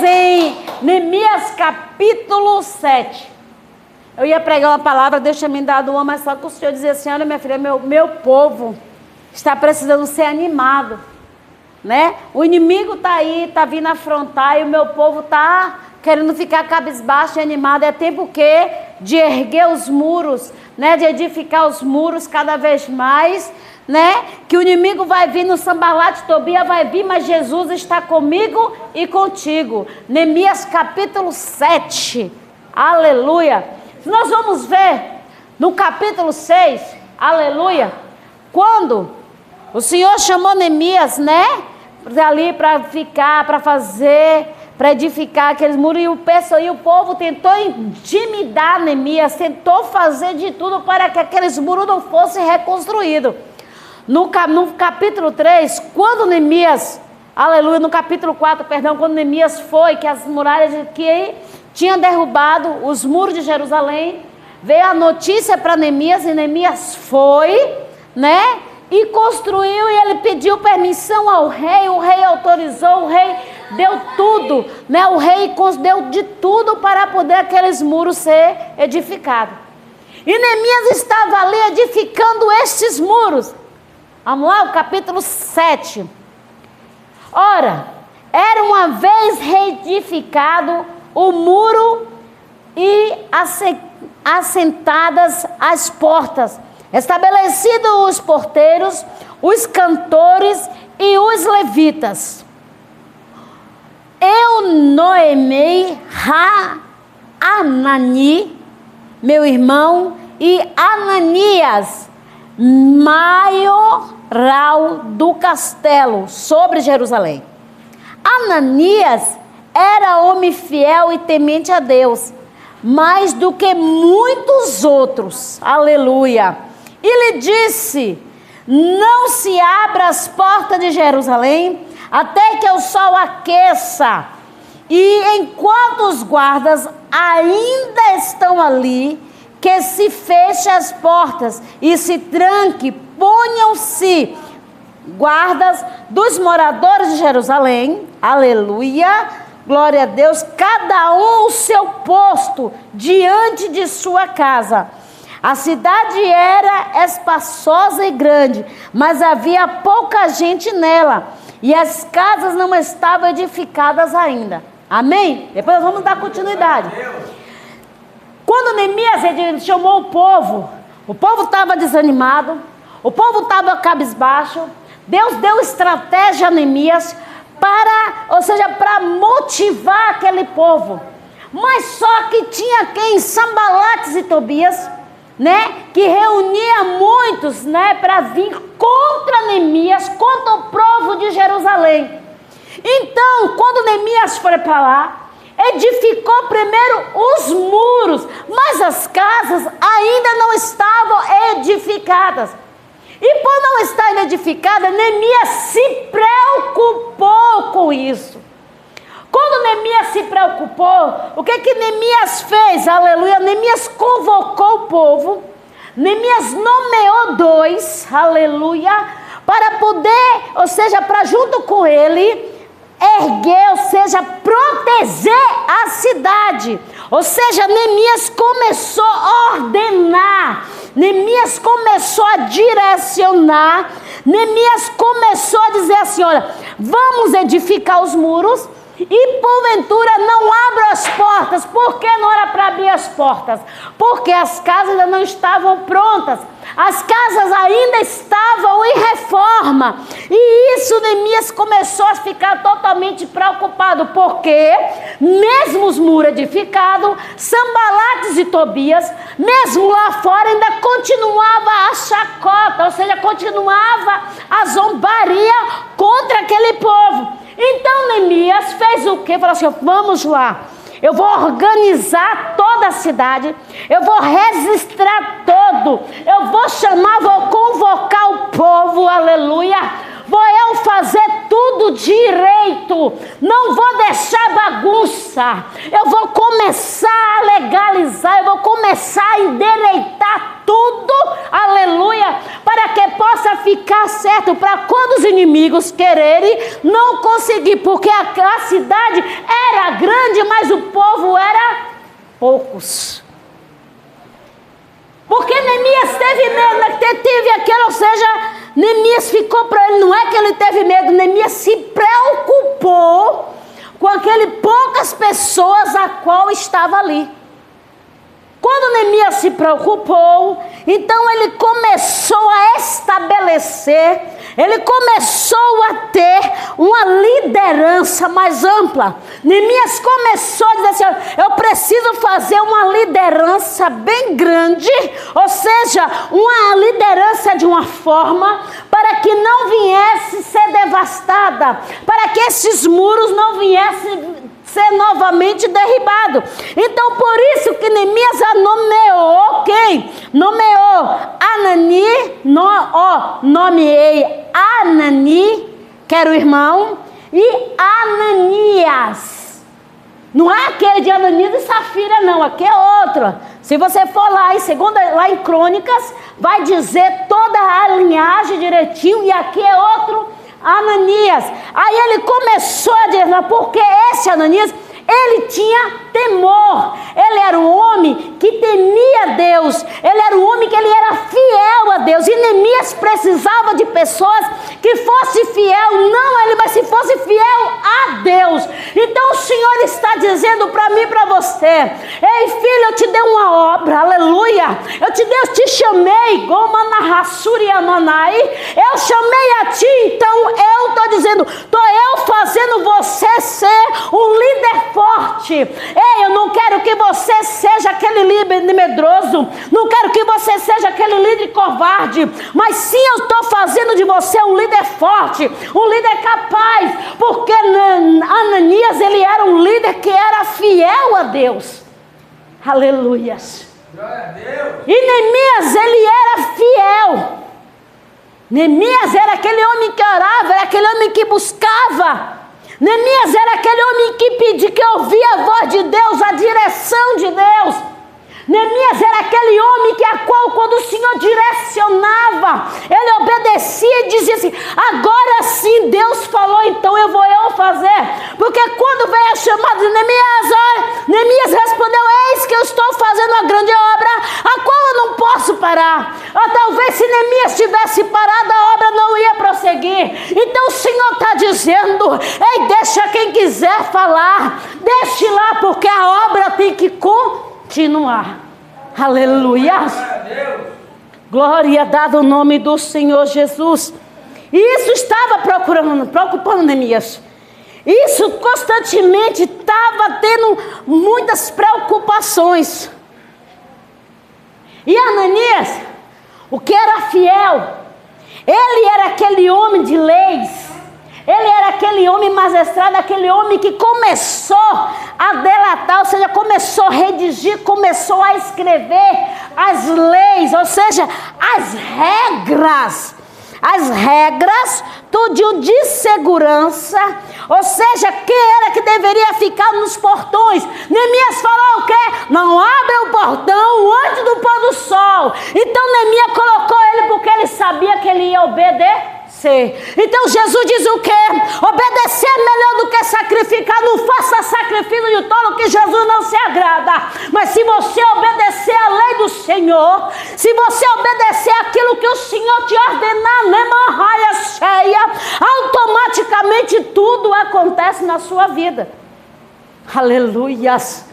Neemias, Neemias capítulo 7. Eu ia pregar uma palavra, Deus tinha me dado uma, mas só que o Senhor dizia assim: olha, minha filha, meu povo está precisando ser animado, né? O inimigo está aí, está vindo afrontar, e o meu povo está querendo ficar cabisbaixo e animado. É tempo que de erguer os muros, né? De edificar os muros cada vez mais, né? Que o inimigo vai vir no Sambalat, Tobia vai vir, mas Jesus está comigo e contigo. Neemias capítulo 7, aleluia. Nós vamos ver no capítulo 6, aleluia, quando o Senhor chamou Neemias, né? Ali para ficar, para fazer, para edificar aqueles muros, e o povo tentou intimidar Neemias, tentou fazer de tudo para que aqueles muros não fossem reconstruídos. No capítulo 3, quando Neemias, aleluia, no capítulo 4, perdão, quando Neemias foi, que as muralhas que tinha derrubado os muros de Jerusalém, veio a notícia para Neemias, e Neemias foi, né? E construiu, e ele pediu permissão ao rei, o rei autorizou, o rei deu tudo, né? O rei deu de tudo para poder aqueles muros ser edificados. E Neemias estava ali edificando estes muros. Vamos lá, o capítulo 7. Ora, era uma vez reedificado o muro e assentadas as portas, estabelecidos os porteiros, os cantores e os levitas. Eu nomeei Anani, meu irmão, e Ananias, maioral do castelo sobre Jerusalém. Ananias era homem fiel e temente a Deus, mais do que muitos outros, aleluia. E lhe disse: não se abra as portas de Jerusalém, até que o sol aqueça, e enquanto os guardas ainda estão ali, que se feche as portas e se tranque, ponham-se guardas dos moradores de Jerusalém, aleluia, glória a Deus, cada um o seu posto diante de sua casa. A cidade era espaçosa e grande, mas havia pouca gente nela, e as casas não estavam edificadas ainda. Amém? Depois nós vamos dar continuidade. Quando Neemias chamou o povo estava desanimado, o povo estava cabisbaixo. Deus deu estratégia a Neemias para motivar aquele povo. Mas só que tinha quem? Sanbalates e Tobias, né? Que reunia muitos, né? Para vir contra Neemias, contra o povo de Jerusalém. Então, quando Neemias foi para lá, edificou primeiro os muros, mas as casas ainda não estavam edificadas. E por não estar edificada, Neemias se preocupou com isso. Quando Neemias se preocupou, o que Neemias fez? Aleluia! Neemias convocou o povo, Neemias nomeou 2, aleluia, para poder, ou seja, para junto com ele, erguer, ou seja, proteger a cidade. Ou seja, Neemias começou a ordenar, Neemias começou a direcionar, Neemias começou a dizer assim: olha, vamos edificar os muros, e porventura não abra as portas. Por que não era para abrir as portas? Porque as casas ainda não estavam prontas, as casas ainda estavam em reforma. E isso Neemias começou a ficar totalmente preocupado, porque mesmo os muros edificados, Sanbalates e Tobias, mesmo lá fora, ainda continuava a chacota, ou seja, continuava a zombaria contra aquele povo. Então Neemias fez o quê? Falou assim: vamos lá, eu vou organizar toda a cidade, eu vou registrar todo, eu vou chamar, vou convocar o povo, aleluia, vou eu fazer tudo direito, não vou deixar bagunça, eu vou começar a legalizar, eu vou começar a endireitar tudo, aleluia, para que possa ficar certo, para quando os inimigos quererem, não conseguir, porque a cidade era grande, mas o povo era poucos. Porque Neemias teve medo, teve aquilo, ou seja, Neemias ficou para ele, não é que ele teve medo, Neemias se preocupou com aquele poucas pessoas a qual estava ali. Quando Neemias se preocupou, então ele começou a estabelecer, ele começou a ter uma liderança mais ampla. Neemias começou a dizer assim, eu preciso fazer uma liderança bem grande, ou seja, uma liderança de uma forma para que não viesse ser devastada, para que esses muros não viessem ser novamente derribado. Então por isso que Neemias nomeou quem? Nomeou nomeei Anani, que era o irmão, e Ananias. Não é aquele de Ananias e Safira, não, aqui é outro. Se você for lá lá em Crônicas, vai dizer toda a linhagem direitinho, e aqui é outro Ananias. Aí ele começou a dizer, porque esse Ananias, ele tinha temor, ele era um homem que temia Deus, ele era um homem que ele era fiel a Deus, e Neemias precisava de pessoas que fossem fiel, não a ele, mas se fosse fiel a Deus. Então o Senhor está dizendo para mim e para você, ei filho, eu te dei uma obra, aleluia, eu te chamei, eu chamei a ti, então eu estou dizendo, estou eu fazendo você ser um líder forte. Ei, eu não quero que você seja aquele líder medroso, não quero que você seja aquele líder covarde, mas sim eu estou fazendo de você um líder forte, um líder capaz, porque Ananias, ele era um líder que era fiel a Deus. Aleluias. E Neemias, ele era fiel. Neemias era aquele homem que orava, era aquele homem que buscava. Neemias era aquele homem que pedia, que ouvia a voz de Deus, a direção de Deus. Neemias era aquele homem que a qual, quando o Senhor direcionava, ele obedecia e dizia assim, agora sim Deus falou, então eu vou fazer. Porque quando veio a chamada de Neemias, Neemias respondeu, eis que eu estou fazendo uma grande obra, a qual eu não posso parar. Ou talvez se Neemias tivesse parado, a obra não ia prosseguir. Então o Senhor está dizendo, ei, deixa quem quiser falar, deixe lá, porque a obra tem que continuar. Aleluia. Glória dada ao nome do Senhor Jesus. E isso estava preocupando Neemias. Isso constantemente estava tendo muitas preocupações. E Ananias, o que era fiel, ele era aquele homem de leis. Ele era aquele homem magistrado, aquele homem que começou a delatar, ou seja, começou a redigir, começou a escrever as leis, ou seja, as regras tudo de segurança, ou seja, quem era que deveria ficar nos portões. Neemias falou o quê? Não abre o portão antes do pôr do sol. Então Neemias colocou ele porque ele sabia que ele ia obedecer. Então Jesus diz o quê? Obedecer é melhor do que sacrificar. Não faça sacrifício de tolo, que Jesus não se agrada. Mas se você obedecer a lei do Senhor, se você obedecer aquilo que o Senhor te ordenar, automaticamente tudo acontece na sua vida. Aleluias.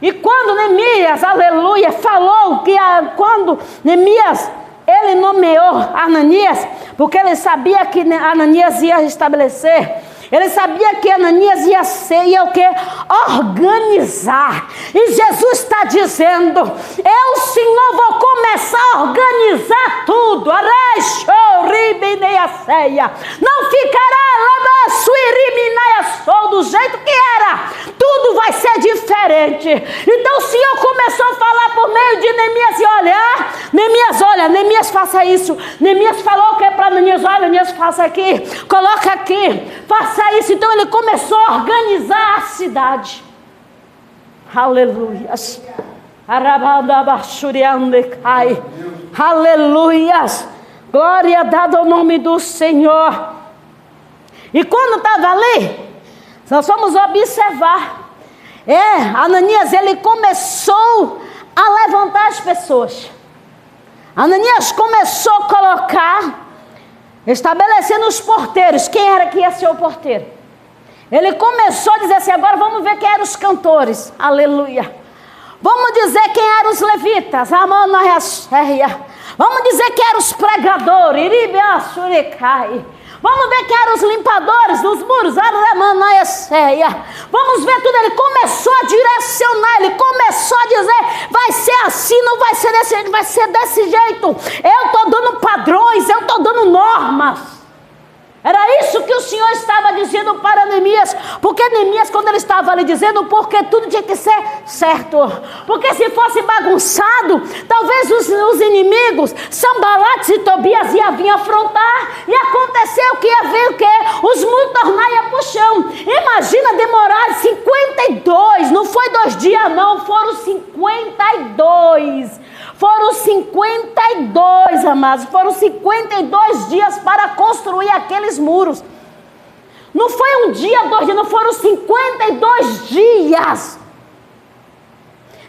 E quando Neemias, aleluia, falou que quando Neemias, ele nomeou Ananias, porque ele sabia que Ananias ia restabelecer. Ele sabia que Ananias ia o quê? Organizar. E Jesus está dizendo, eu, Senhor, vou começar a organizar tudo. Não ficará do jeito que era. Tudo vai ser diferente. Então o Senhor começou a falar por meio de Neemias. E olha, Neemias faça isso. Neemias falou que é para Neemias, olha, Neemias faça aqui, coloca aqui, faça isso. Então ele começou a organizar a cidade. Aleluias. Aleluias. Glória dada ao nome do Senhor. E quando estava ali, nós fomos observar. Ananias, ele começou a levantar as pessoas. Ananias começou a colocar, estabelecendo os porteiros. Quem era que ia ser o porteiro? Ele começou a dizer assim, agora vamos ver quem eram os cantores. Aleluia. Vamos dizer quem eram os levitas. Vamos dizer quem eram os pregadores. Vamos ver quem eram os limpadores dos muros. Vamos ver tudo. Ele começou a direcionar. Ele começou a dizer, vai ser assim, não vai ser desse jeito, vai ser desse jeito. Eu estou dando padrões, eu estou dando normas. Era isso que o Senhor estava dizendo para Neemias. Porque Neemias, quando ele estava ali dizendo, porque tudo tinha que ser certo. Porque se fosse bagunçado, talvez os inimigos, Sanbalates e Tobias, iam vir afrontar. E aconteceu que ia ver o quê? Os muros tornar ia para o chão. Imagina demorar 52, não foi 2 dias não, foram 52. Foram 52, amados, foram 52 dias para construir aqueles muros. Não foi 1 dia, 2 dias, não foram 52 dias.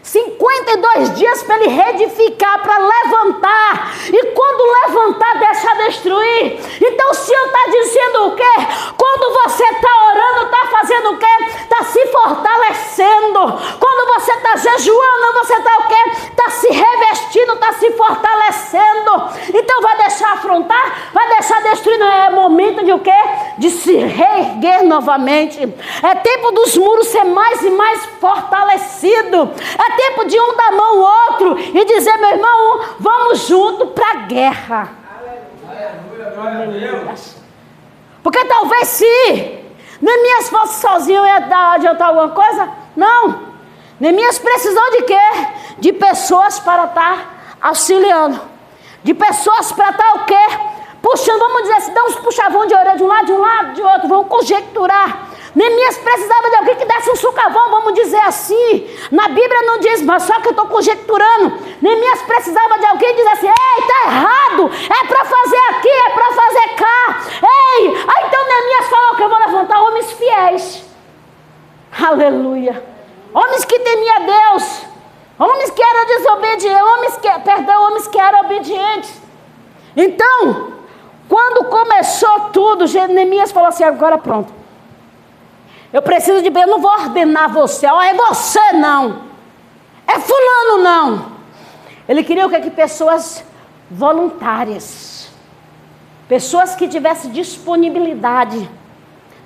52 dias para ele reedificar, para levantar. E quando levantar, deixar destruir. Então o Senhor está dizendo o quê? Quando você está orando, está fazendo o quê? Está se fortalecendo. Quando você está jejuando, você está o quê? Está se revestindo, está se fortalecendo. Então vai deixar afrontar? Vai deixar destruir? Não é momento de o quê? De se reerguer novamente. É tempo dos muros ser mais e mais fortalecido. É tempo de um dar mão ao outro e dizer, meu irmão, vamos junto para a guerra. Aleluia. Porque talvez se Neemias fosse sozinho, ia adiantar alguma coisa? Não. Neemias precisou de quê? De pessoas para estar auxiliando. De pessoas para estar o quê? Puxando, vamos dizer assim, dá uns puxavão de orelha de um lado, de outro, vamos conjecturar. Neemias precisava de alguém que desse um sucavão, vamos dizer assim. Na Bíblia não diz, mas só que eu estou conjecturando. Neemias precisava de alguém que dissesse, ei, está errado, é para fazer aqui, é para fazer cá. Ei, então Neemias falou que eu vou levantar homens fiéis. Aleluia. Homens que temiam a Deus. Homens que eram desobedientes, homens que eram obedientes. Então, quando começou tudo, Neemias falou assim, agora pronto. Eu preciso de bem, eu não vou ordenar você, é você não, é fulano não. Ele queria o que? Que pessoas voluntárias, pessoas que tivessem disponibilidade,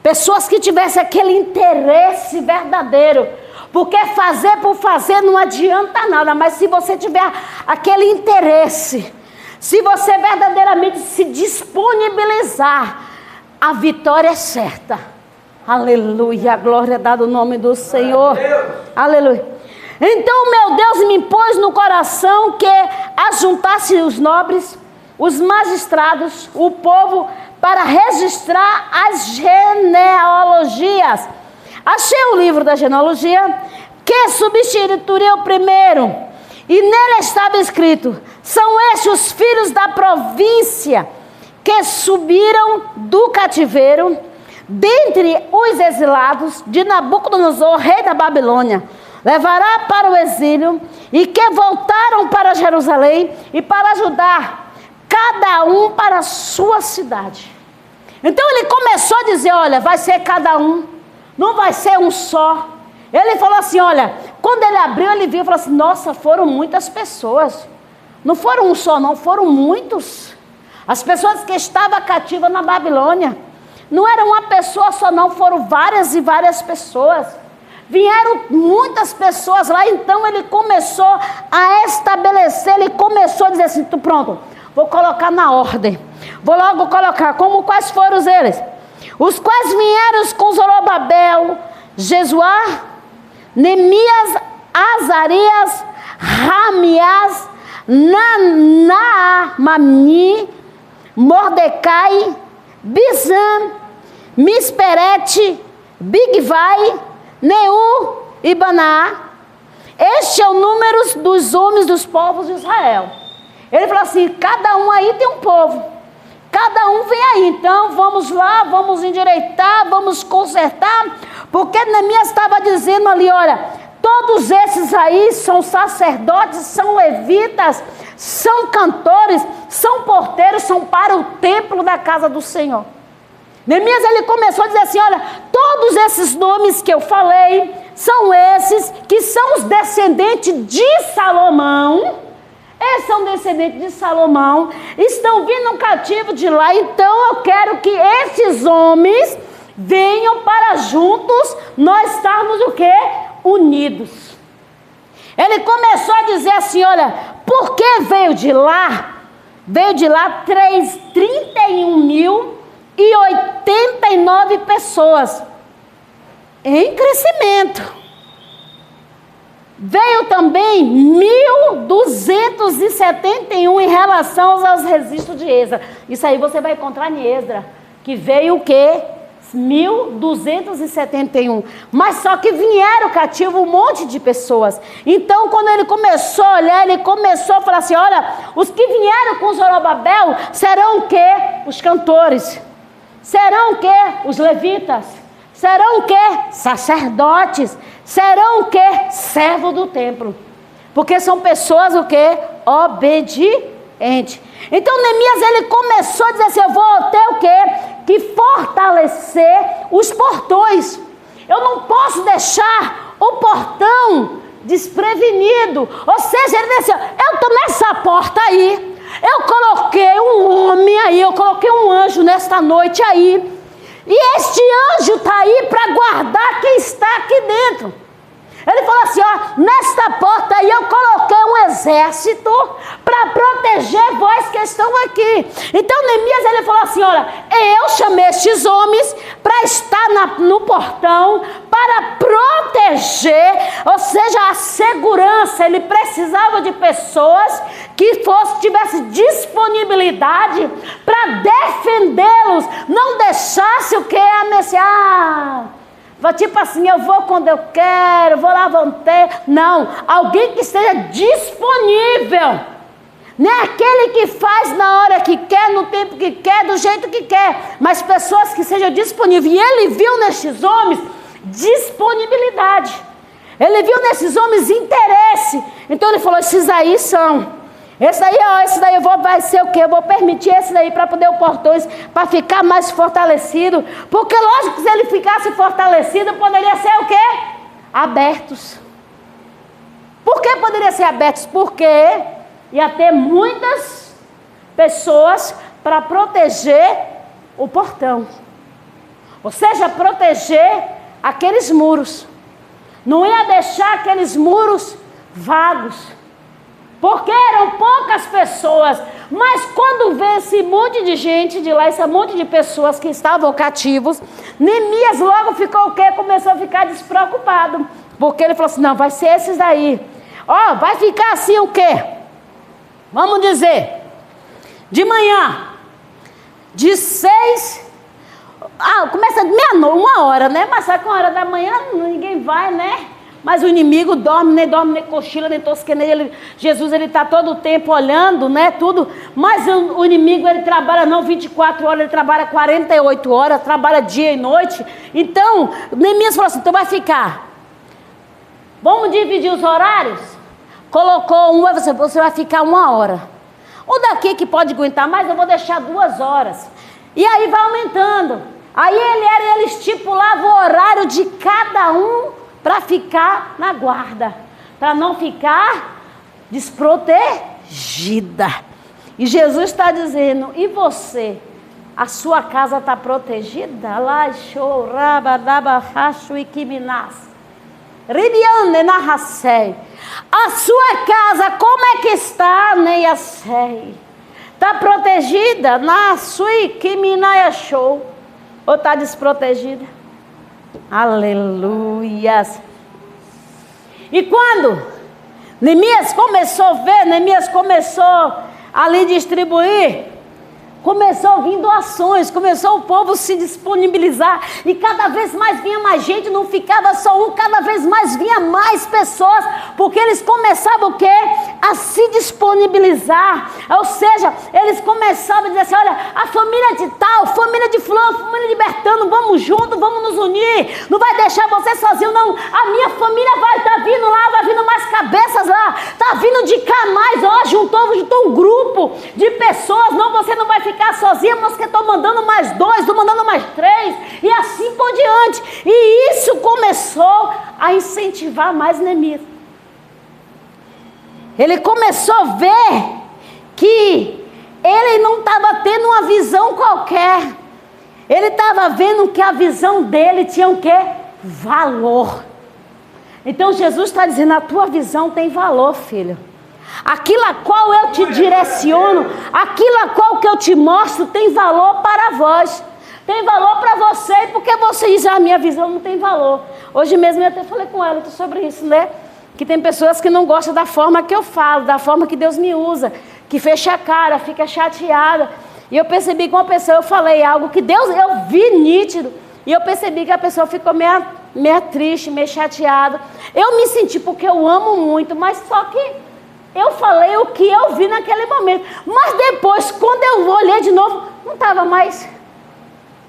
pessoas que tivessem aquele interesse verdadeiro, porque fazer por fazer não adianta nada, mas se você tiver aquele interesse, se você verdadeiramente se disponibilizar, a vitória é certa. Aleluia, glória dada ao nome do Senhor. Aleluia. Então meu Deus me pôs no coração que ajuntasse os nobres, os magistrados, o povo, para registrar as genealogias. Achei o livro da genealogia, que substituiu o primeiro, e nele estava escrito, são estes os filhos da província, que subiram do cativeiro, dentre os exilados de Nabucodonosor, rei da Babilônia, levará para o exílio, e que voltaram para Jerusalém e para Judá, cada um para a sua cidade. Então ele começou a dizer, olha, vai ser cada um, não vai ser um só. Ele falou assim, olha, quando ele abriu, ele viu e falou assim, nossa, foram muitas pessoas. Não foram um só não, foram muitos. As pessoas que estavam cativas na Babilônia. Não era uma pessoa só não, foram várias e várias pessoas. Vieram muitas pessoas lá, então ele começou a estabelecer, ele começou a dizer assim, pronto, vou colocar na ordem. Vou logo colocar, quais foram eles? Os quais vieram com Zorobabel, Jesuá, Neemias, Azarias, Ramias, Naamani, Mordecai, Bizam, Misperete, Bigvai, Neu e Baná. Este é o número dos homens dos povos de Israel. Ele falou assim, cada um aí tem um povo. Cada um vem aí, então vamos lá, vamos endireitar, vamos consertar. Porque Neemias estava dizendo ali, olha, todos esses aí são sacerdotes, são levitas, são cantores, são porteiros, são para o templo da casa do Senhor. Neemias, ele começou a dizer assim, olha, todos esses nomes que eu falei, são esses que são os descendentes de Salomão. Esses são descendentes de Salomão, estão vindo cativo de lá, então eu quero que esses homens venham para juntos nós estarmos o quê? Unidos. Ele começou a dizer assim, olha, por que veio de lá 31.089 pessoas em crescimento. Veio também 1.271 em relação aos registros de Esdras. Isso aí você vai encontrar em Esdras, que veio o quê? 1.271. Mas só que vieram cativo um monte de pessoas. Então, quando ele começou a olhar, ele começou a falar assim, olha, os que vieram com Zorobabel serão o quê? Os cantores. Serão o quê? Os levitas. Serão o quê? Sacerdotes. Serão o quê? Servo do templo. Porque são pessoas o quê? Obedientes. Então Neemias, ele começou a dizer assim, eu vou ter o quê? Que fortalecer os portões. Eu não posso deixar o portão desprevenido. Ou seja, ele disse, eu estou nessa porta aí. Eu coloquei um homem aí, eu coloquei um anjo nesta noite aí. E este anjo está aí para guardar quem está aqui dentro. Ele falou assim, ó, nesta porta aí eu coloquei um exército para proteger vós que estão aqui. Então Neemias, ele falou assim, olha, eu chamei estes homens para estar no portão, para proteger, ou seja, a segurança. Ele precisava de pessoas que tivessem disponibilidade para defendê-los, não deixasse o que ameaçar. Tipo assim, eu vou quando eu quero, vou lá, vou ter. Não, alguém que esteja disponível. Não é aquele que faz na hora que quer, no tempo que quer, do jeito que quer. Mas pessoas que sejam disponíveis. E ele viu nestes homens disponibilidade. Ele viu nesses homens interesse. Então ele falou, esses aí são. Esse daí vai ser o quê? Eu vou permitir esse daí para poder o portões, para ficar mais fortalecido. Porque lógico que se ele ficasse fortalecido, poderia ser o quê? Abertos. Por que poderia ser abertos? Porque ia ter muitas pessoas para proteger o portão. Ou seja, proteger aqueles muros. Não ia deixar aqueles muros vagos. Porque eram poucas pessoas, mas quando vê esse monte de gente de lá, esse monte de pessoas que estavam cativos, Neemias logo ficou o quê? Começou a ficar despreocupado, porque ele falou assim, não, vai ser esses daí. Ó, vai ficar assim o quê? Vamos dizer, de manhã, de 6, começa de meia-noite, 1h, né? Mas sabe que 1h ninguém vai, né? Mas o inimigo dorme, nem cochila, nem tosqueneia. Jesus, ele está todo o tempo olhando, né, tudo. Mas o inimigo, ele trabalha não 24 horas, ele trabalha 48 horas, trabalha dia e noite. Então, Neemias falou assim, então vai ficar. Vamos dividir os horários? Colocou você vai ficar 1h. O daqui que pode aguentar mais, eu vou deixar 2 horas. E aí vai aumentando. Aí ele estipulava o horário de cada um, para ficar na guarda, para não ficar desprotegida. E Jesus está dizendo, e você? A sua casa está protegida? A sua casa, como é que está? Está protegida? Ou está desprotegida? Aleluias. E quando Neemias começou a ver, Neemias começou ali distribuir, começou a vir doações, começou o povo se disponibilizar, e cada vez mais vinha mais gente, não ficava só um, cada vez mais vinha mais pessoas, porque eles começavam o quê? A se disponibilizar, ou seja, eles começavam a dizer assim, olha, a família de tal, família de fulano, família de Bertano, vamos juntos, vamos nos unir, não vai deixar você sozinho não, a minha família vai estar vindo lá, vai vindo mais cabeças lá, está vindo de cá mais, ó, juntou um grupo de pessoas, não, você não vai ficar sozinha, mas que estou mandando mais 2, estou mandando mais 3, e assim por diante. E isso começou a incentivar mais Neemias. Ele começou a ver que ele não estava tendo uma visão qualquer, ele estava vendo que a visão dele tinha o quê? Valor. Então Jesus está dizendo, a tua visão tem valor, filho. Aquilo a qual eu te direciono, aquilo a qual que eu te mostro tem valor para vós. Tem valor para você, porque você diz, a minha visão não tem valor. Hoje mesmo eu até falei com ela sobre isso, né? Que tem pessoas que não gostam da forma que eu falo, da forma que Deus me usa, que fecha a cara, fica chateada. E eu percebi que uma pessoa, eu falei algo que Deus, eu vi nítido, e eu percebi que a pessoa ficou meio triste, meio chateada. Eu me senti, porque eu amo muito, mas só que eu falei o que eu vi naquele momento. Mas depois, quando eu olhei de novo, não estava mais.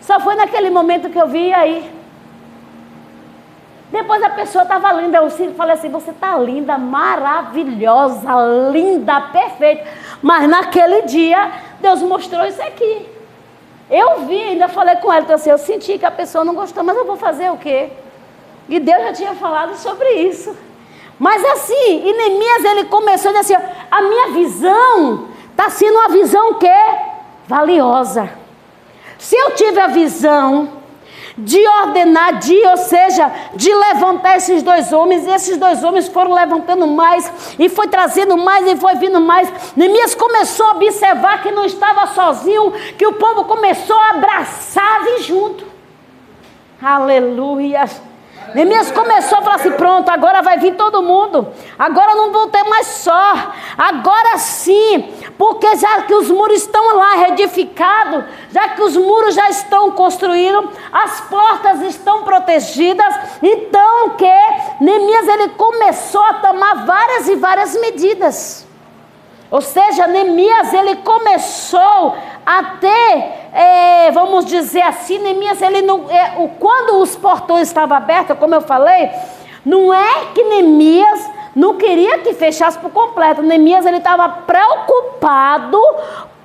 Só foi naquele momento que eu vi, aí. Depois a pessoa estava linda. Eu falei assim, você está linda, maravilhosa, linda, perfeita. Mas naquele dia, Deus mostrou isso aqui. Eu vi, ainda falei com ela, então assim, eu senti que a pessoa não gostou, mas eu vou fazer o quê? E Deus já tinha falado sobre isso. Mas assim, e Neemias, ele começou a dizer assim, a minha visão está sendo uma visão que valiosa. Se eu tive a visão de ordenar, ou seja, de levantar esses 2 homens, e esses 2 homens foram levantando mais, e foi trazendo mais, e foi vindo mais. Neemias começou a observar que não estava sozinho, que o povo começou a abraçar e junto. Aleluia. Neemias começou a falar assim, pronto, agora vai vir todo mundo, agora não vou ter mais só, agora sim, porque já que os muros estão lá reedificados, já que os muros já estão construídos, as portas estão protegidas, então que Neemias, ele começou a tomar várias e várias medidas. Ou seja, Neemias, ele começou a ter, vamos dizer assim, Neemias, ele não, quando os portões estavam abertos, como eu falei, não é que Neemias não queria que fechasse por completo. Neemias, ele estava preocupado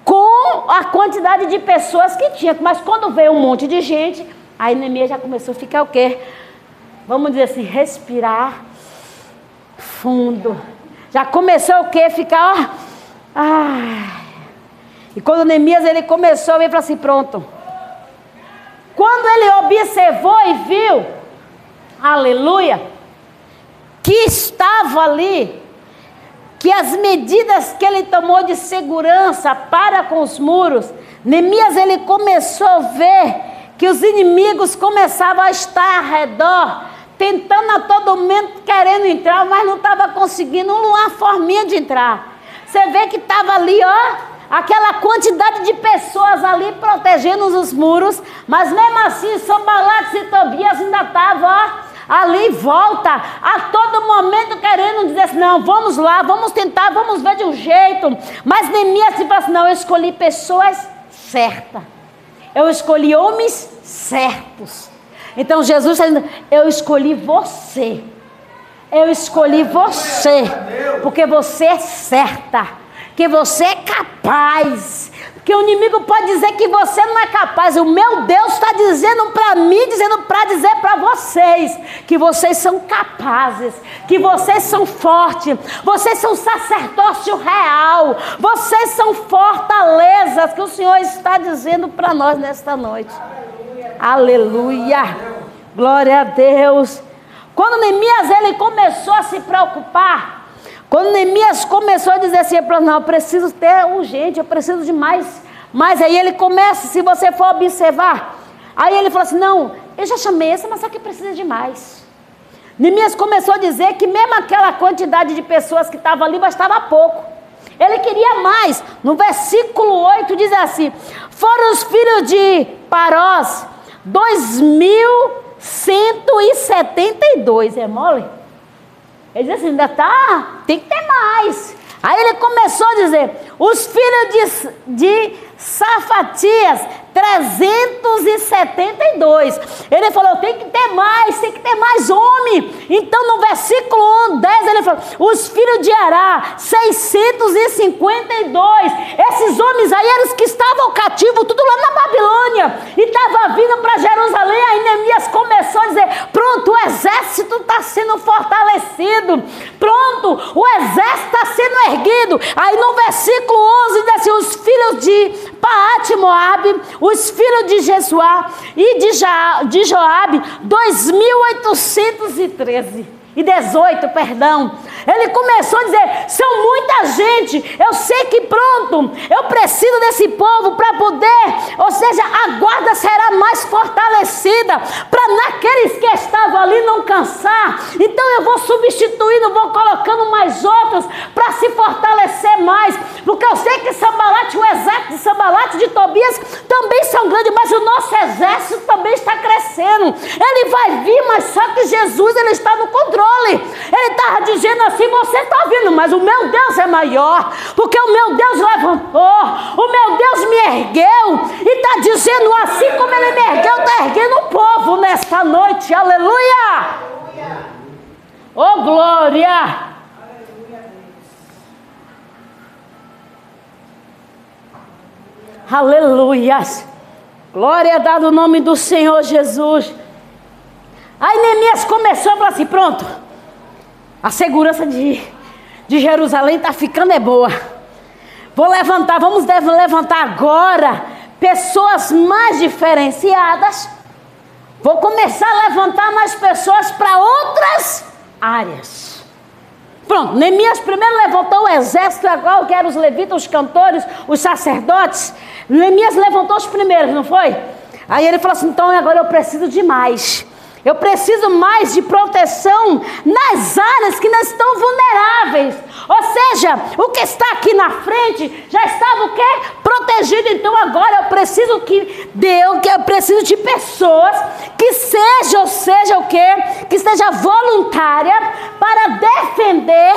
com a quantidade de pessoas que tinha. Mas quando veio um monte de gente, aí Neemias já começou a ficar o quê? Vamos dizer assim, respirar fundo. Já começou o quê? Ficar, E quando Neemias, ele começou a ver, falou assim, pronto. Quando ele observou e viu, aleluia, que estava ali, que as medidas que ele tomou de segurança para com os muros, Neemias, ele começou a ver que os inimigos começavam a estar ao redor, tentando a todo momento, querendo entrar, mas não estava conseguindo uma forminha de entrar. Você vê que estava ali, aquela quantidade de pessoas ali protegendo os muros, mas mesmo assim, Sanbalate e Tobias ainda estavam, ali em volta, a todo momento querendo dizer assim, não, vamos lá, vamos tentar, vamos ver de um jeito. Mas Neemias falou assim, não, eu escolhi pessoas certas, eu escolhi homens certos. Então Jesus está dizendo, eu escolhi você, porque você é certa, que você é capaz, que o inimigo pode dizer que você não é capaz. O meu Deus está dizendo para mim, dizendo para dizer para vocês, que vocês são capazes, que vocês são fortes, vocês são sacerdócio real, vocês são fortalezas, que o Senhor está dizendo para nós nesta noite. Aleluia, glória a Deus. Quando Neemias, ele começou a se preocupar, quando Neemias começou a dizer assim, não, eu preciso ter urgente, eu preciso de mais, aí ele começa, se você for observar, aí ele falou assim, não, eu já chamei essa, mas só que precisa de mais. Neemias começou a dizer que mesmo aquela quantidade de pessoas que estavam ali, bastava pouco. Ele queria mais. No versículo 8 diz assim: foram os filhos de Parós 2.172. É mole? Ele diz assim, ainda tem que ter mais. Aí ele começou a dizer, os filhos de Safatias, 372. Ele falou, tem que ter mais homem. Então no versículo 10 ele falou, os filhos de Ará, 652. Esses homens aí eram os que estavam cativos, tudo lá na Babilônia, e estavam vindo para Jerusalém. Aí Neemias começou a dizer, pronto, o exército está sendo fortalecido, pronto, o exército está sendo erguido. Aí no versículo 11 diz assim, os filhos de Paate Moabe, os filhos de Jesuá e de Joabe, 2.818, perdão. Ele começou a dizer, são muita gente, eu sei que pronto, eu preciso desse povo para poder, ou seja, a guarda será mais fortalecida, para naqueles que estavam ali não cansar. Então eu vou substituindo, vou colocando mais outros, para se fortalecer mais, porque eu sei que Sambalate, o exército de Sambalate, de Tobias, também são grandes, mas o nosso exército também está crescendo. Ele vai vir, mas só que Jesus, ele está no controle. Ele estava dizendo assim, você está ouvindo, mas o meu Deus é maior, porque o meu Deus levantou, o meu Deus me ergueu, e está dizendo assim como ele me ergueu, está erguendo o povo nesta noite, aleluia, oh glória, aleluia, glória dada o nome do Senhor Jesus. Aí Neemias começou a falar assim, pronto, a segurança de Jerusalém está ficando boa. Vamos levantar agora pessoas mais diferenciadas. Vou começar a levantar mais pessoas para outras áreas. Pronto, Neemias primeiro levantou o exército, agora que eram os levitas, os cantores, os sacerdotes. Neemias levantou os primeiros, não foi? Aí ele falou assim, então agora eu preciso de mais. Eu preciso mais de proteção nas áreas que não estão vulneráveis. Ou seja, o que está aqui na frente já estava o quê? Protegido. Então agora eu preciso eu preciso de pessoas que seja o quê? Que esteja voluntária para defender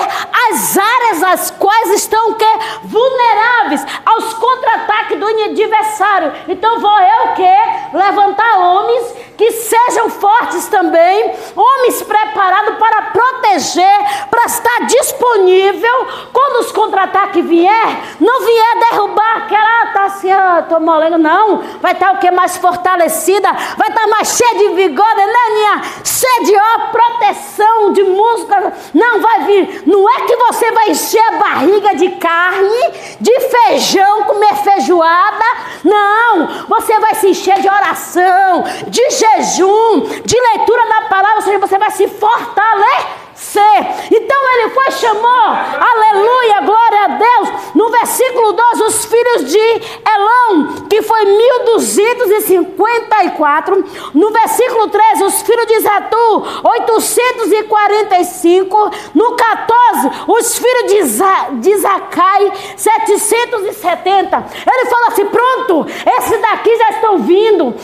as áreas as quais estão o quê? Vulneráveis aos contra-ataques do adversário. Então vou eu o quê? Levantar homens que sejam fortes também, homens preparados para proteger, para estar disponível quando os contra-ataques não vier derrubar aquela, tá assim, tô molenga, não, vai estar o que? Mais fortalecida, vai estar mais cheia de vigor, cheia de proteção, de músculo, não vai vir, não é que você vai encher a barriga de carne, de feijão, comer feijoada, não, você vai se encher de oração, de jejum, de leitura da palavra, ou seja, você vai se fortalecer. Então ele chamou, aleluia, glória a Deus, no versículo 12, os filhos de Elão, que foi 1254, no versículo 13, os filhos de Zatu, 845, no 14, os filhos de Zacai, 770, ele falou assim, pronto, esses daqui já estão vindo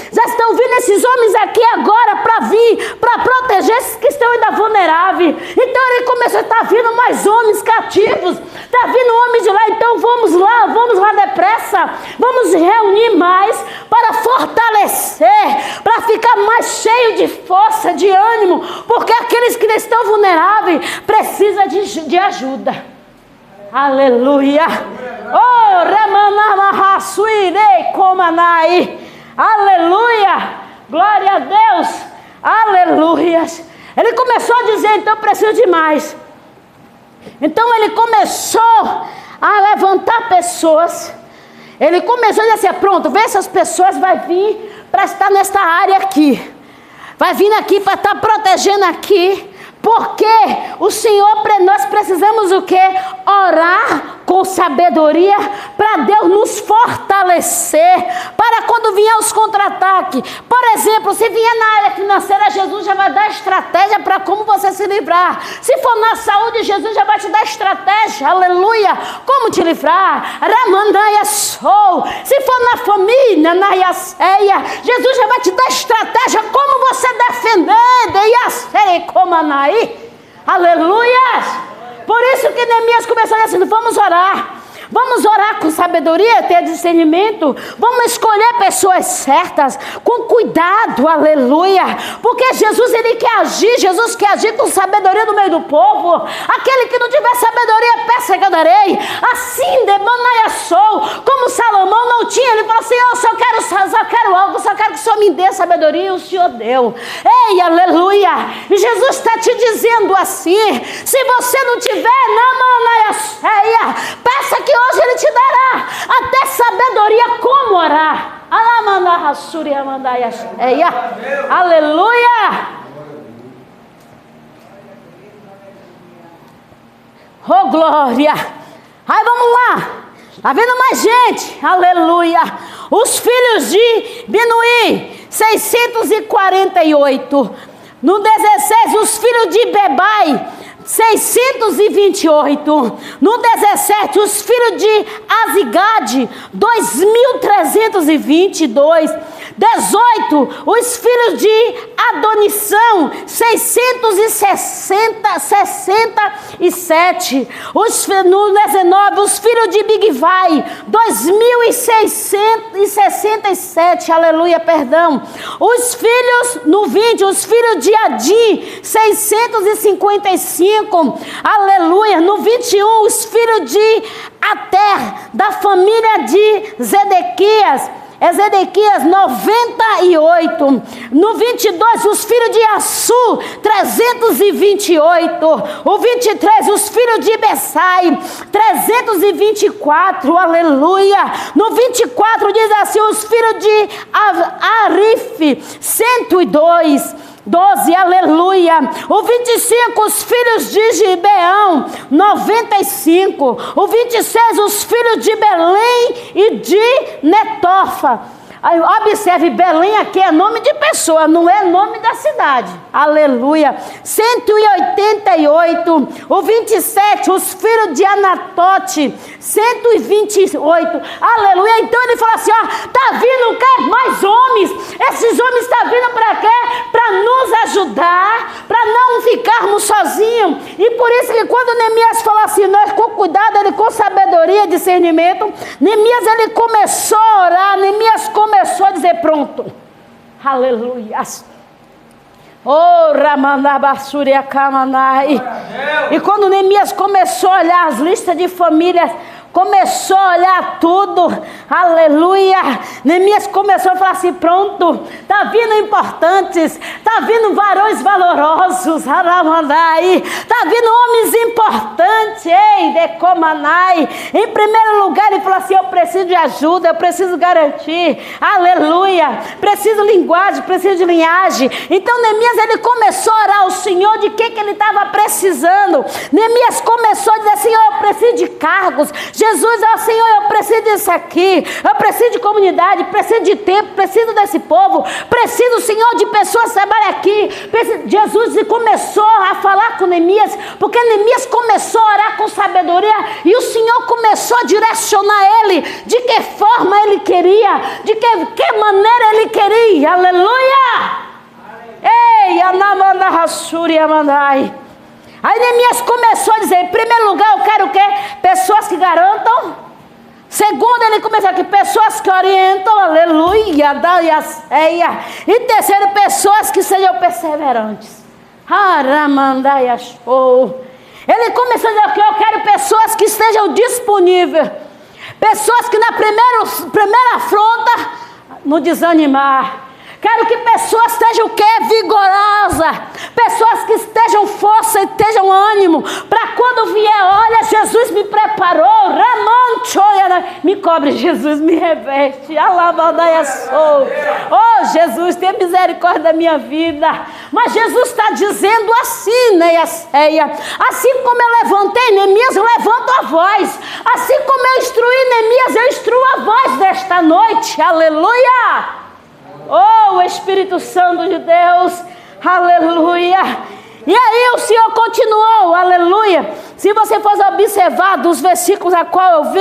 esses homens aqui agora para vir, para proteger esses que estão ainda vulneráveis. Então ele começou a estar vindo mais homens cativos, está vindo homens de lá, então vamos lá depressa, vamos reunir mais para fortalecer, para ficar mais cheio de força, de ânimo, porque aqueles que estão vulneráveis precisam de ajuda. Aleluia. Oh, Ramanamahasuirei Komanai. Aleluia. Glória a Deus. Aleluia. Ele começou a dizer, então eu preciso de mais. Então ele começou a levantar pessoas. Ele começou a dizer assim, pronto, vê se as pessoas vão vir para estar nesta área aqui. Vai vir aqui para estar protegendo aqui. Porque o Senhor, nós precisamos o quê? Orar com sabedoria, para Deus nos fortalecer, para quando vier os contra-ataques. Por exemplo, se vier na área financeira, Jesus já vai dar estratégia para como você se livrar. Se for na saúde, Jesus já vai te dar estratégia, aleluia, como te livrar. Ramandaia sou. Se for na família, na Iaceia, Jesus já vai te dar estratégia como você defender. Aleluia. Por isso que Neemias começou dizendo: vamos orar. Vamos orar com sabedoria, ter discernimento. Vamos escolher pessoas certas, com cuidado, aleluia. Porque Jesus, ele quer agir. Jesus quer agir com sabedoria no meio do povo. Aquele que não tiver sabedoria, peça que eu darei. Assim, demanaia sou. Como Salomão não tinha, ele falou assim: eu só quero algo, só quero que o Senhor me dê sabedoria. E o Senhor deu. Ei, aleluia. E Jesus está te dizendo assim: se você não tiver, peça que hoje ele te dará até sabedoria como orar. Aleluia. Oh, glória. Aí vamos lá. Tá vendo mais gente? Aleluia. Os filhos de Binuí, 648. No 16, os filhos de Bebai, 628. No 17, os filhos de Azigade, 2322. 18, os filhos de Adonição, 667. No 19, os filhos de Bigvai, 2667. Aleluia, perdão. Os filhos, no 20, os filhos de Adi, 655. Aleluia. No 21, os filhos de Ater, da família de Zedequias, 98. No 22, os filhos de Assu, 328. O 23, os filhos de Bessai, 324. Aleluia. No 24, diz assim, os filhos de Arif, 102. 12, aleluia. O 25, os filhos de Gibeão, 95. O 26, os filhos de Belém e de Netofa. Aí, observe, Belém aqui é nome de pessoa, não é nome da cidade. Aleluia. 188. O 27, os filhos de Anatote, 128. Aleluia. Então ele fala assim, ó, tá vindo quer mais homens. Esses homens estão vindo para quê? Para nos ajudar, para não ficarmos sozinhos. E por isso que quando Neemias fala assim, nós com cuidado, ele com sabedoria, discernimento, Neemias ele começou a orar, Neemias começou a dizer, pronto, aleluia. Oh, Ramanabassúria Kamanai. E quando Neemias começou a olhar as listas de famílias, começou a olhar tudo, aleluia. Neemias começou a falar assim, pronto, tá vindo importantes, tá vindo varões valorosos, aramandai, tá vindo homens importantes, ei, decomanai. Em primeiro lugar ele falou assim, eu preciso de ajuda, eu preciso garantir, aleluia, preciso linguagem, preciso de linhagem. Então Neemias ele começou a orar ao Senhor de que ele estava precisando. Neemias começou a dizer, Senhor, eu preciso de cargos. Jesus, ó Senhor, eu preciso disso aqui, eu preciso de comunidade, preciso de tempo, preciso desse povo, preciso, Senhor, de pessoas que trabalham aqui. Jesus começou a falar com Neemias, porque Neemias começou a orar com sabedoria, e o Senhor começou a direcionar ele, de que forma ele queria, de que maneira ele queria, aleluia. Ei, Anamandahasuri Amandai. Aí Neemias começou a dizer, em primeiro lugar, eu quero o quê? Pessoas que garantam. Segundo, ele começou aqui, pessoas que orientam, aleluia, daiaceia. E terceiro, pessoas que sejam perseverantes. Haramandaiashou. Ele começou a dizer aqui, eu quero pessoas que estejam disponíveis. Pessoas que na primeira afronta, não desanimar. Quero que pessoas estejam o quê? Vigorosas. Pessoas que estejam força e estejam ânimo. Para quando vier, olha, Jesus me preparou. Me cobre, Jesus, me reveste. Alabadaia sou. Oh, Oh, Jesus, tenha misericórdia da minha vida. Mas Jesus está dizendo assim, Neiaceia: assim como eu levantei Neemias, eu levanto a voz. Assim como eu instruí Neemias, eu instruo a voz desta noite. Aleluia! Oh, o Espírito Santo de Deus. Aleluia! E aí o Senhor continuou, aleluia. Se você for observar dos versículos a qual eu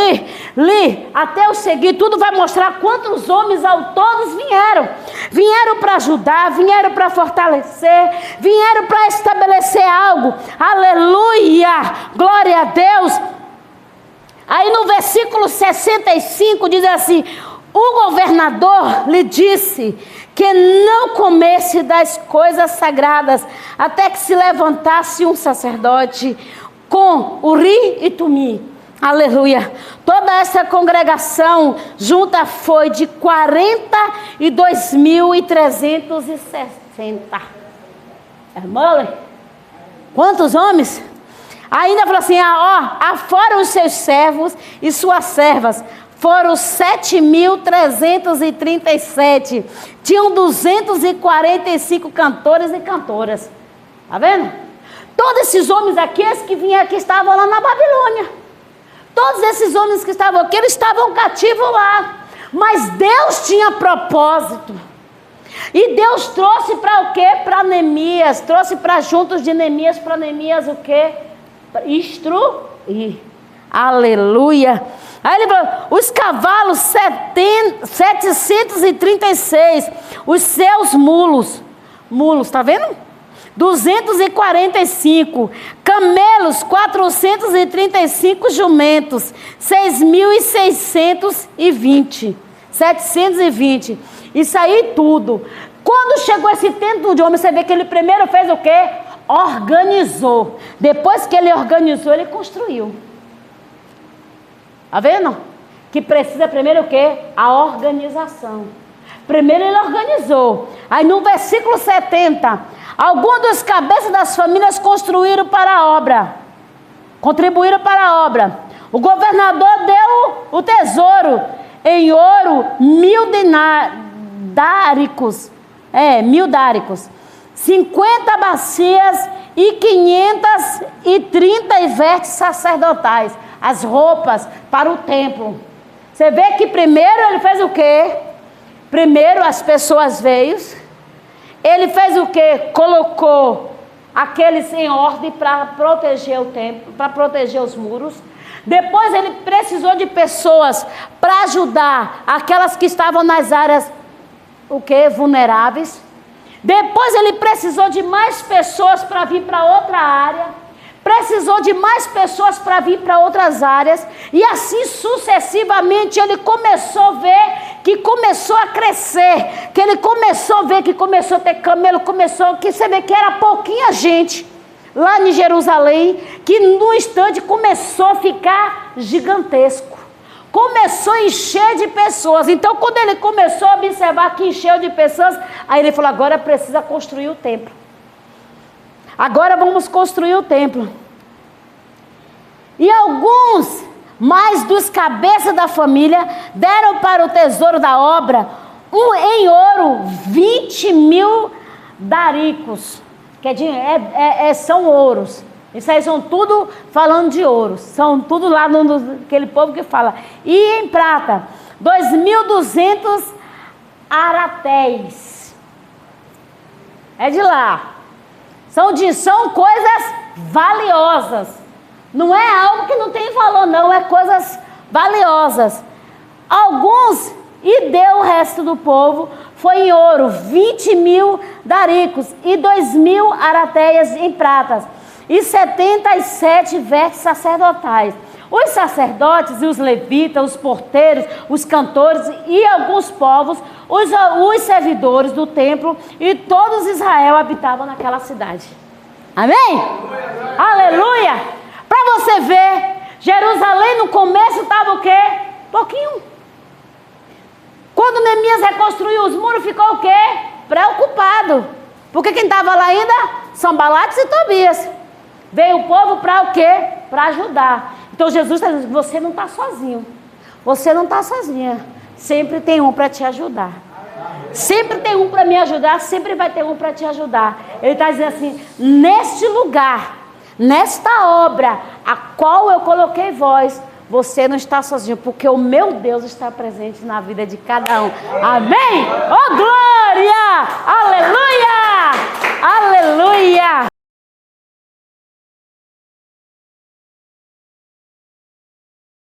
li até eu seguir, tudo vai mostrar quantos homens ao todos vieram. Vieram para ajudar, vieram para fortalecer, vieram para estabelecer algo. Aleluia, glória a Deus. Aí no versículo 65 diz assim: o governador lhe disse que não comesse das coisas sagradas, até que se levantasse um sacerdote com Uri e Tumi. Aleluia. Toda essa congregação junta foi de 42.360. Irmão, quantos homens? Ainda falou assim: afora os seus servos e suas servas, foram 7.337. Tinham 245 cantores e cantoras. Está vendo? Todos esses homens aqui, que vinham aqui, estavam lá na Babilônia. Todos esses homens que estavam aqui, eles estavam cativos lá. Mas Deus tinha propósito. E Deus trouxe para o quê? Para Neemias. Trouxe para juntos de Neemias, para Neemias o quê? Instruir. Aleluia. Aí ele falou: os cavalos 736, os seus mulos, está vendo? 245, camelos 435, jumentos 6.620, 720, isso aí tudo. Quando chegou esse tempo de homem, você vê que ele primeiro fez o quê? Organizou. Depois que ele organizou, ele construiu. Está vendo? Que precisa primeiro o quê? A organização. Primeiro ele organizou. Aí no versículo 70, alguns dos cabeças das famílias construíram para a obra. Contribuíram para a obra. O governador deu o tesouro em ouro 1.000 dáricos. 1.000 dáricos. 50 bacias e 530 vestes sacerdotais. As roupas para o templo. Você vê que primeiro ele fez o quê? Primeiro as pessoas veio. Ele fez o quê? Colocou aqueles em ordem para proteger o templo, para proteger os muros. Depois ele precisou de pessoas para ajudar aquelas que estavam nas áreas o quê? Vulneráveis. Depois ele precisou de mais pessoas para vir para outra área. Precisou de mais pessoas para vir para outras áreas. E assim sucessivamente ele começou a ver que começou a crescer. Que ele começou a ver que começou a ter camelo. Que você vê que era pouquinha gente lá em Jerusalém. Que no instante começou a ficar gigantesco. Começou a encher de pessoas. Então quando ele começou a observar que encheu de pessoas, aí ele falou: agora precisa construir o templo. Agora vamos construir o templo. E alguns mais dos cabeças da família deram para o tesouro da obra em ouro 20.000 daricos. São ouros. Isso aí são tudo falando de ouro. São tudo lá aquele povo que fala. E em prata 2.200 aratéis. É de lá. São coisas valiosas. Não é algo que não tem valor, não. É coisas valiosas. Alguns, e deu o resto do povo, foi em ouro, 20.000 daricos e 2.000 aratéias em pratas. E 77 vestes sacerdotais. Os sacerdotes e os levitas, os porteiros, os cantores e alguns povos, os servidores do templo e todos Israel habitavam naquela cidade. Amém? Aleluia! Para você ver, Jerusalém no começo estava o quê? Pouquinho. Quando Neemias reconstruiu os muros, ficou o quê? Preocupado. Porque quem estava lá ainda? Sanbalate e Tobias. Veio o povo para o quê? Para ajudar. Então Jesus está dizendo: você não está sozinho. Você não está sozinha. Sempre tem um para te ajudar. Sempre tem um para me ajudar, sempre vai ter um para te ajudar. Ele está dizendo assim, neste lugar, nesta obra, a qual eu coloquei vós, você não está sozinho, porque o meu Deus está presente na vida de cada um. Amém? Oh, glória! Aleluia!